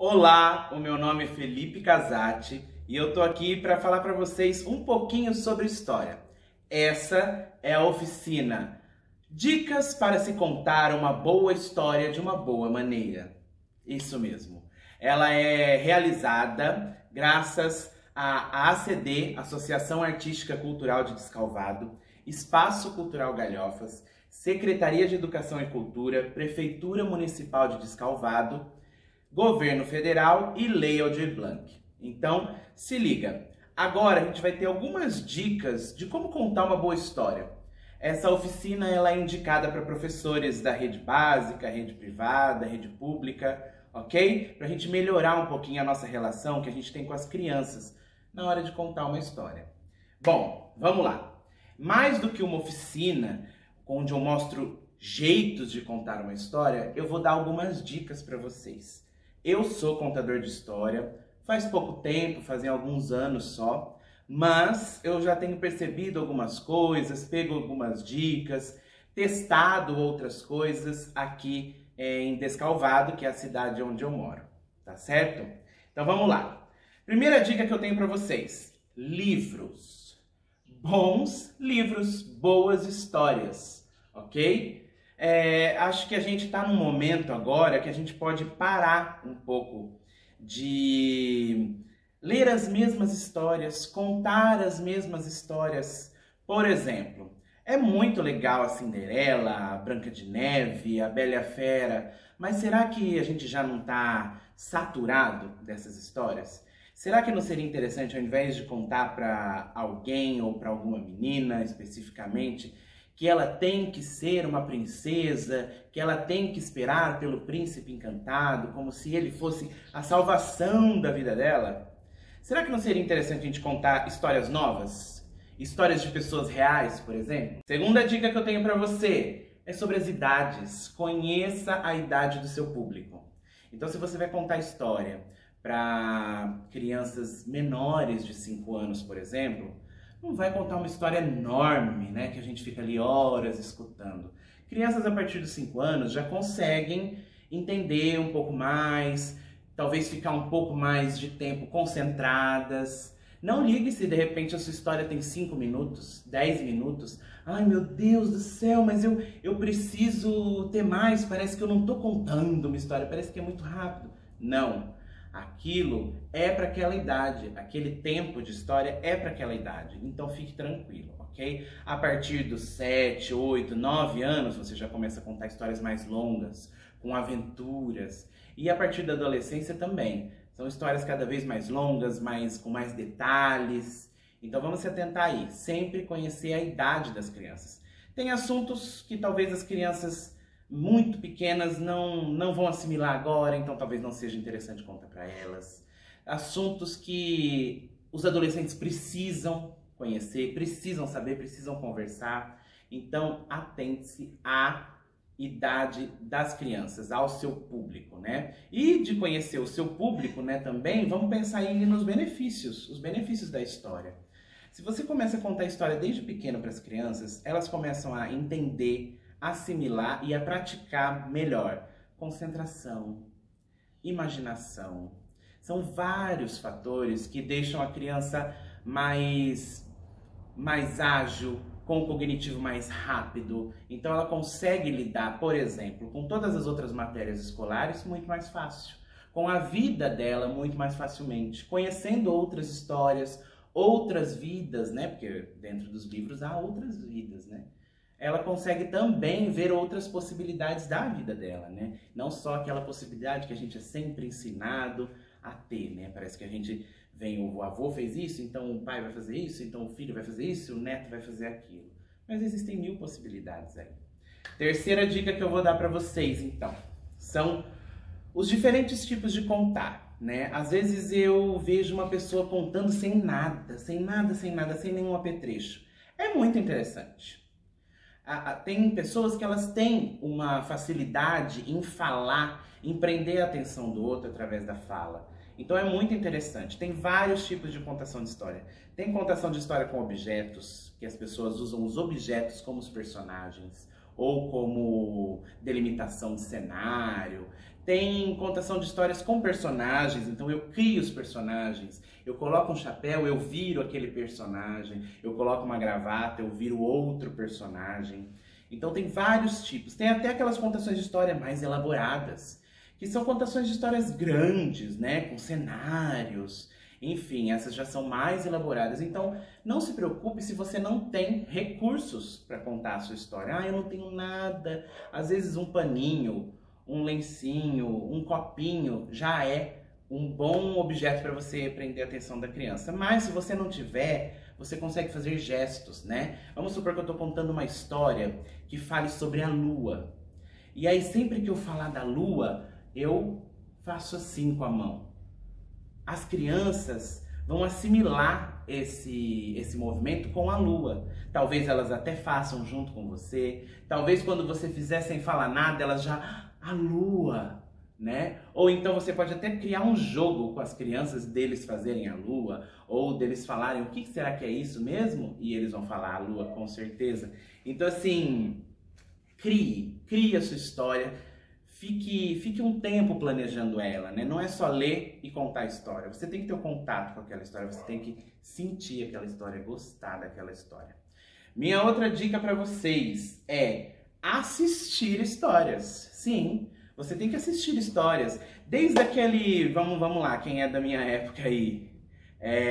Olá, o meu nome é Felipe Casati e eu tô aqui para falar para vocês um pouquinho sobre história. Essa é a oficina Dicas para se contar uma boa história de uma boa maneira. Isso mesmo. Ela é realizada graças à ACD, Associação Artística Cultural de Descalvado, Espaço Cultural Galhofas, Secretaria de Educação e Cultura, Prefeitura Municipal de Descalvado, Governo Federal e Lei Aldir Blanc. Então, se liga. Agora a gente vai ter algumas dicas de como contar uma boa história. Essa oficina ela é indicada para professores da rede básica, rede privada, rede pública, ok? Para a gente melhorar um pouquinho a nossa relação que a gente tem com as crianças na hora de contar uma história. Bom, vamos lá. Mais do que uma oficina onde eu mostro jeitos de contar uma história, eu vou dar algumas dicas para vocês. Eu sou contador de história, faz pouco tempo, fazem alguns anos só, mas eu já tenho percebido algumas coisas, pego algumas dicas, testado outras coisas aqui em Descalvado, que é a cidade onde eu moro, tá certo? Então vamos lá. Primeira dica que eu tenho para vocês: livros. Bons livros, boas histórias, ok? Acho que a gente está num momento agora que a gente pode parar um pouco de ler as mesmas histórias, contar as mesmas histórias. Por exemplo, é muito legal a Cinderela, a Branca de Neve, a Bela e a Fera, mas será que a gente já não está saturado dessas histórias? Será que não seria interessante, ao invés de contar para alguém ou para alguma menina especificamente, que ela tem que ser uma princesa, que ela tem que esperar pelo príncipe encantado, como se ele fosse a salvação da vida dela? Será que não seria interessante a gente contar histórias novas? Histórias de pessoas reais, por exemplo? Segunda dica que eu tenho para você é sobre as idades. Conheça a idade do seu público. Então, se você vai contar história para crianças menores de 5 anos, por exemplo, não vai contar uma história enorme, né, que a gente fica ali horas escutando. Crianças a partir dos 5 anos já conseguem entender um pouco mais, talvez ficar um pouco mais de tempo concentradas. Não ligue se de repente a sua história tem 5 minutos, 10 minutos. Ai, meu Deus do céu, mas eu preciso ter mais, parece que eu não estou contando uma história, parece que é muito rápido. Não. Aquilo é para aquela idade, aquele tempo de história é para aquela idade, então fique tranquilo, ok? A partir dos 7, 8, 9 anos você já começa a contar histórias mais longas, com aventuras, e a partir da adolescência também. São histórias cada vez mais longas, com mais detalhes, então vamos se atentar aí, sempre conhecer a idade das crianças. Tem assuntos que talvez as crianças muito pequenas não vão assimilar agora, então talvez não seja interessante contar para elas. Assuntos que os adolescentes precisam conhecer, precisam saber, precisam conversar. Então, atente-se à idade das crianças, ao seu público, né? E de conhecer o seu público, né, também, vamos pensar aí nos benefícios, os benefícios da história. Se você começa a contar a história desde pequeno para as crianças, elas começam a entender, assimilar e a praticar melhor. Concentração, imaginação. São vários fatores que deixam a criança mais ágil, com o cognitivo mais rápido. Então ela consegue lidar, por exemplo, com todas as outras matérias escolares muito mais fácil. Com a vida dela muito mais facilmente. Conhecendo outras histórias, outras vidas, né? Porque dentro dos livros há outras vidas, né? Ela consegue também ver outras possibilidades da vida dela, né? Não só aquela possibilidade que a gente é sempre ensinado a ter, né? Parece que a gente vem, o avô fez isso, então o pai vai fazer isso, então o filho vai fazer isso, o neto vai fazer aquilo. Mas existem 1000 possibilidades aí. Terceira dica que eu vou dar para vocês, então, são os diferentes tipos de contar, né? Às vezes eu vejo uma pessoa contando sem nada, sem nenhum apetrecho. É muito interessante. Tem pessoas que elas têm uma facilidade em falar, em prender a atenção do outro através da fala. Então é muito interessante. Tem vários tipos de contação de história. Tem contação de história com objetos, que as pessoas usam os objetos como os personagens, ou como delimitação de cenário. Tem contação de histórias com personagens, então eu crio os personagens. Eu coloco um chapéu, eu viro aquele personagem. Eu coloco uma gravata, eu viro outro personagem. Então tem vários tipos. Tem até aquelas contações de história mais elaboradas, que são contações de histórias grandes, né, com cenários. Enfim, essas já são mais elaboradas. Então, não se preocupe se você não tem recursos para contar a sua história. Ah, eu não tenho nada. Às vezes um paninho, um lencinho, um copinho já é um bom objeto para você prender a atenção da criança. Mas se você não tiver, você consegue fazer gestos, né? Vamos supor que eu estou contando uma história que fale sobre a lua. E aí, sempre que eu falar da lua, eu faço assim com a mão. As crianças vão assimilar esse movimento com a lua. Talvez elas até façam junto com você. Talvez quando você fizer sem falar nada, elas já... A lua, né? Ou então você pode até criar um jogo com as crianças deles fazerem a lua. Ou deles falarem, o que será que é isso mesmo? E eles vão falar a lua, com certeza. Então assim, crie a sua história. Fique um tempo planejando ela, né? Não é só ler e contar a história. Você tem que ter um contato com aquela história, você tem que sentir aquela história, gostar daquela história. Minha outra dica para vocês é assistir histórias. Sim, você tem que assistir histórias. Desde aquele, vamos lá, quem é da minha época aí,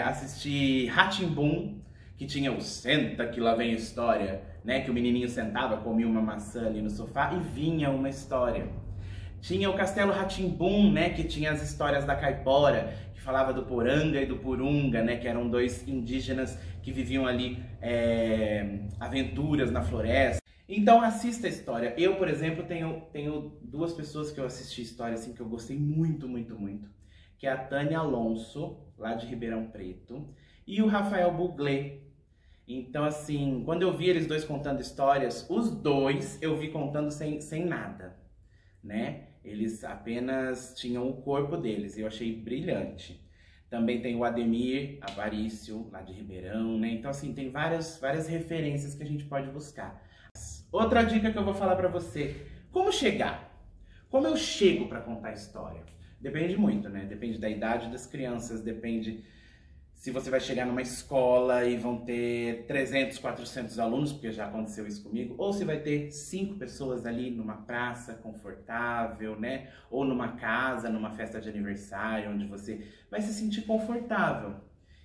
assistir Rá-Tim-Bum, que tinha o Senta que lá vem a história, né? Que o menininho sentava, comia uma maçã ali no sofá e vinha uma história. Tinha o Castelo Rá-Tim-Bum, né, que tinha as histórias da Caipora, que falava do Poranga e do Purunga, né, que eram dois indígenas que viviam ali aventuras na floresta. Então assista a história. Eu, por exemplo, tenho duas pessoas que eu assisti história assim que eu gostei muito, muito, muito, que é a Tânia Alonso, lá de Ribeirão Preto, e o Rafael Buglé. Então assim, quando eu vi eles dois contando histórias, os dois eu vi contando sem nada, né? Eles apenas tinham o corpo deles, eu achei brilhante. Também tem o Ademir Avarício, lá de Ribeirão, né? Então assim, tem várias referências que a gente pode buscar. Outra dica que eu vou falar pra você, como chegar? Como eu chego pra contar a história? Depende muito, né? Depende da idade das crianças, depende se você vai chegar numa escola e vão ter 300, 400 alunos, porque já aconteceu isso comigo, ou se vai ter 5 pessoas ali numa praça confortável, né? Ou numa casa, numa festa de aniversário, onde você vai se sentir confortável.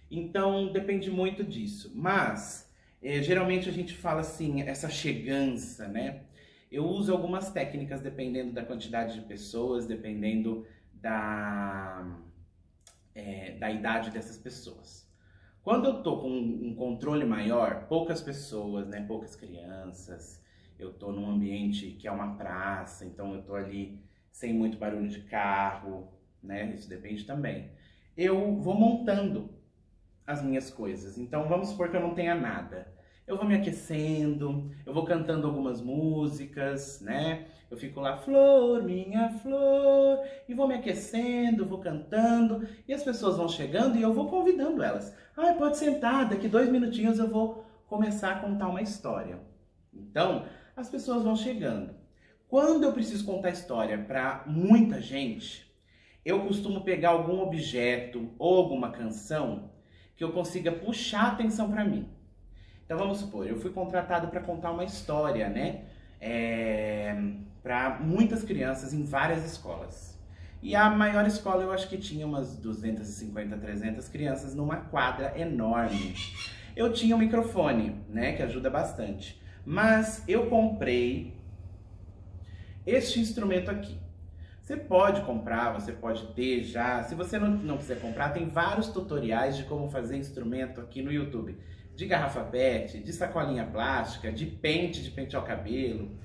Então, depende muito disso. Mas, geralmente a gente fala assim, essa chegança, né? Eu uso algumas técnicas dependendo da quantidade de pessoas, dependendo da idade dessas pessoas. Quando eu tô com um controle maior, poucas pessoas, né, poucas crianças, eu tô num ambiente que é uma praça, então eu tô ali sem muito barulho de carro, né, isso depende também. Eu vou montando as minhas coisas, então vamos supor que eu não tenha nada. Eu vou me aquecendo, eu vou cantando algumas músicas, né? Eu fico lá, flor, minha flor, e vou me aquecendo, vou cantando, e as pessoas vão chegando e eu vou convidando elas. Ah, pode sentar, daqui 2 minutinhos eu vou começar a contar uma história. Então, as pessoas vão chegando. Quando eu preciso contar história para muita gente, eu costumo pegar algum objeto ou alguma canção que eu consiga puxar a atenção para mim. Então vamos supor, eu fui contratado para contar uma história, né? Para muitas crianças em várias escolas. E a maior escola eu acho que tinha umas 250, 300 crianças numa quadra enorme. Eu tinha um microfone, né? Que ajuda bastante. Mas eu comprei este instrumento aqui. Você pode comprar, você pode ter já. Se você não quiser comprar, tem vários tutoriais de como fazer instrumento aqui no YouTube. De garrafa PET, de sacolinha plástica, de pentear o cabelo.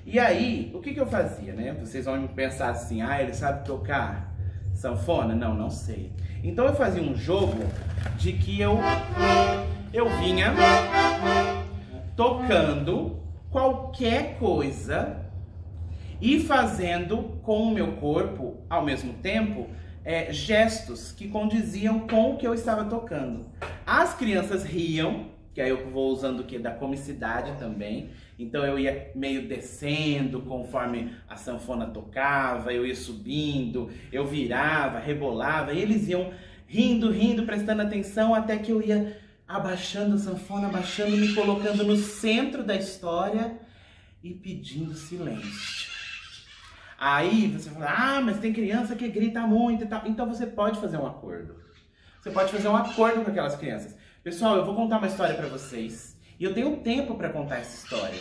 E aí, o que eu fazia, né? Vocês vão pensar assim, ah, ele sabe tocar sanfona? Não, não sei. Então eu fazia um jogo de que eu vinha tocando qualquer coisa e fazendo com o meu corpo, ao mesmo tempo, gestos que condiziam com o que eu estava tocando. As crianças riam que aí eu vou usando o quê? Da comicidade também. Então eu ia meio descendo conforme a sanfona tocava, eu ia subindo, eu virava, rebolava, e eles iam rindo, rindo, prestando atenção, até que eu ia abaixando a sanfona, abaixando, me colocando no centro da história e pedindo silêncio. Aí você fala, ah, mas tem criança que grita muito e tal. Então você pode fazer um acordo. Você pode fazer um acordo com aquelas crianças. Pessoal, eu vou contar uma história pra vocês. E eu tenho tempo pra contar essa história.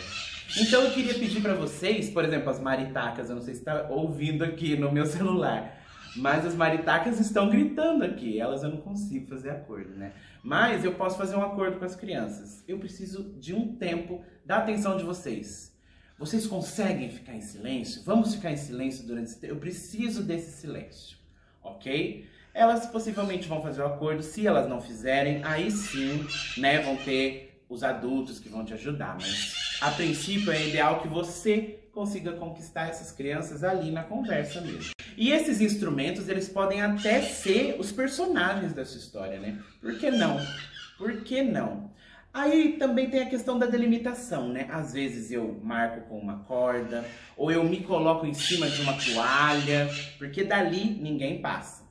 Então eu queria pedir pra vocês, por exemplo, as maritacas, eu não sei se tá ouvindo aqui no meu celular, mas as maritacas estão gritando aqui. Elas eu não consigo fazer acordo, né? Mas eu posso fazer um acordo com as crianças. Eu preciso de um tempo da atenção de vocês. Vocês conseguem ficar em silêncio? Vamos ficar em silêncio durante esse tempo? Eu preciso desse silêncio, ok? Elas possivelmente vão fazer o acordo. Se elas não fizerem, aí sim, né, vão ter os adultos que vão te ajudar. Mas, a princípio, é ideal que você consiga conquistar essas crianças ali na conversa mesmo. E esses instrumentos, eles podem até ser os personagens dessa história, né? Por que não? Por que não? Aí também tem a questão da delimitação, né? Às vezes eu marco com uma corda, ou eu me coloco em cima de uma toalha, porque dali ninguém passa.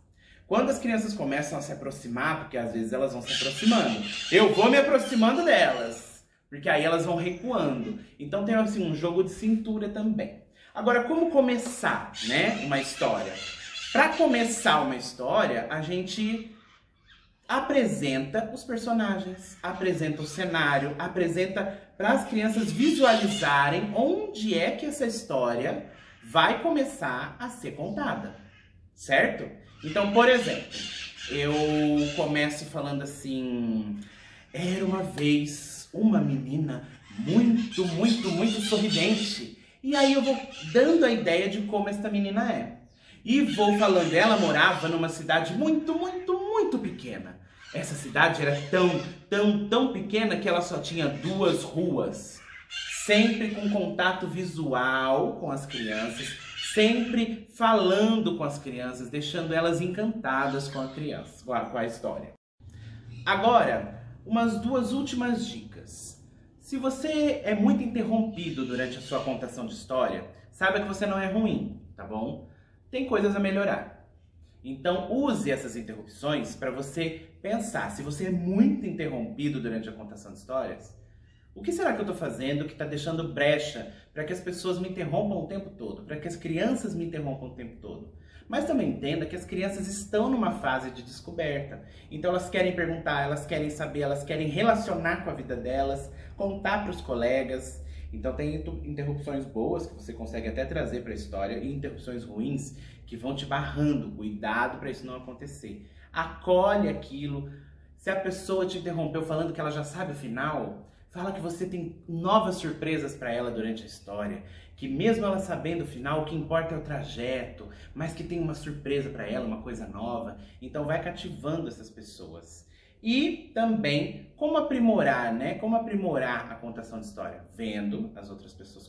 Quando as crianças começam a se aproximar, porque às vezes elas vão se aproximando, eu vou me aproximando delas, porque aí elas vão recuando. Então tem assim um jogo de cintura também. Agora, como começar, né, uma história? Para começar uma história, a gente apresenta os personagens, apresenta o cenário, apresenta para as crianças visualizarem onde é que essa história vai começar a ser contada, certo? Então, por exemplo, eu começo falando assim: era uma vez uma menina muito, muito, muito sorridente. E aí eu vou dando a ideia de como esta menina é. E vou falando, ela morava numa cidade muito, muito, muito pequena. Essa cidade era tão pequena que ela só tinha 2 ruas. Sempre com contato visual com as crianças, sempre falando com as crianças, deixando elas encantadas com a criança, com a história. Agora, umas 2 últimas dicas. Se você é muito interrompido durante a sua contação de história, saiba que você não é ruim, tá bom? Tem coisas a melhorar. Então, use essas interrupções para você pensar. Se você é muito interrompido durante a contação de histórias, o que será que eu estou fazendo que está deixando brecha para que as pessoas me interrompam o tempo todo, para que as crianças me interrompam o tempo todo? Mas também entenda que as crianças estão numa fase de descoberta. Então elas querem perguntar, elas querem saber, elas querem relacionar com a vida delas, contar para os colegas. Então tem interrupções boas que você consegue até trazer para a história e interrupções ruins que vão te barrando. Cuidado para isso não acontecer. Acolhe aquilo. Se a pessoa te interrompeu falando que ela já sabe o final, fala que você tem novas surpresas para ela durante a história, que mesmo ela sabendo o final, o que importa é o trajeto, mas que tem uma surpresa para ela, uma coisa nova. Então vai cativando essas pessoas. E também como aprimorar, né? Como aprimorar a contação de história? Vendo as outras pessoas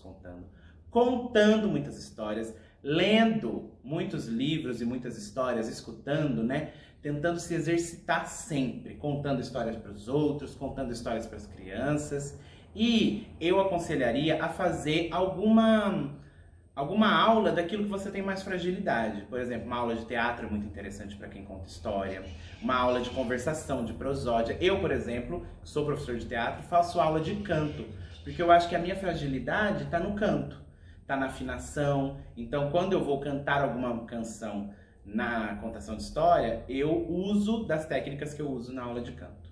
contando muitas histórias, lendo muitos livros e muitas histórias, escutando, né? Tentando se exercitar sempre, contando histórias para os outros, contando histórias para as crianças. E eu aconselharia a fazer alguma aula daquilo que você tem mais fragilidade. Por exemplo, uma aula de teatro é muito interessante para quem conta história. Uma aula de conversação, de prosódia. Eu, por exemplo, sou professor de teatro, faço aula de canto. Porque eu acho que a minha fragilidade está no canto, está na afinação. Então, quando eu vou cantar alguma canção na contação de história, eu uso das técnicas que eu uso na aula de canto.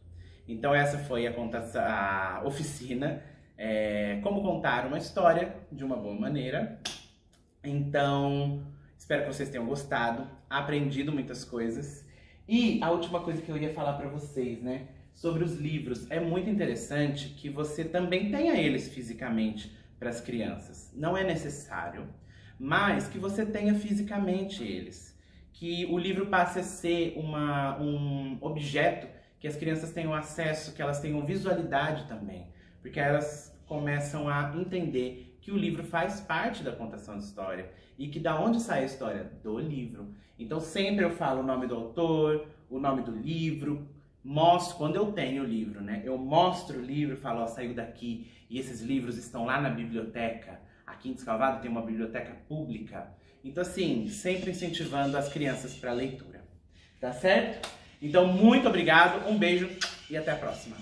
Então essa foi a oficina, como contar uma história de uma boa maneira. Então, espero que vocês tenham gostado, aprendido muitas coisas. E a última coisa que eu ia falar para vocês, né, sobre os livros. É muito interessante que você também tenha eles fisicamente para as crianças. Não é necessário, mas que você tenha fisicamente eles. Que o livro passe a ser um objeto que as crianças tenham acesso, que elas tenham visualidade também. Porque elas começam a entender que o livro faz parte da contação de história. E que da onde sai a história? Do livro. Então sempre eu falo o nome do autor, o nome do livro, mostro, quando eu tenho o livro, né? Eu mostro o livro e falo, ó, saiu daqui e esses livros estão lá na biblioteca. Aqui em Descalvado tem uma biblioteca pública. Então, assim, sempre incentivando as crianças para a leitura. Tá certo? Então, muito obrigado, um beijo e até a próxima.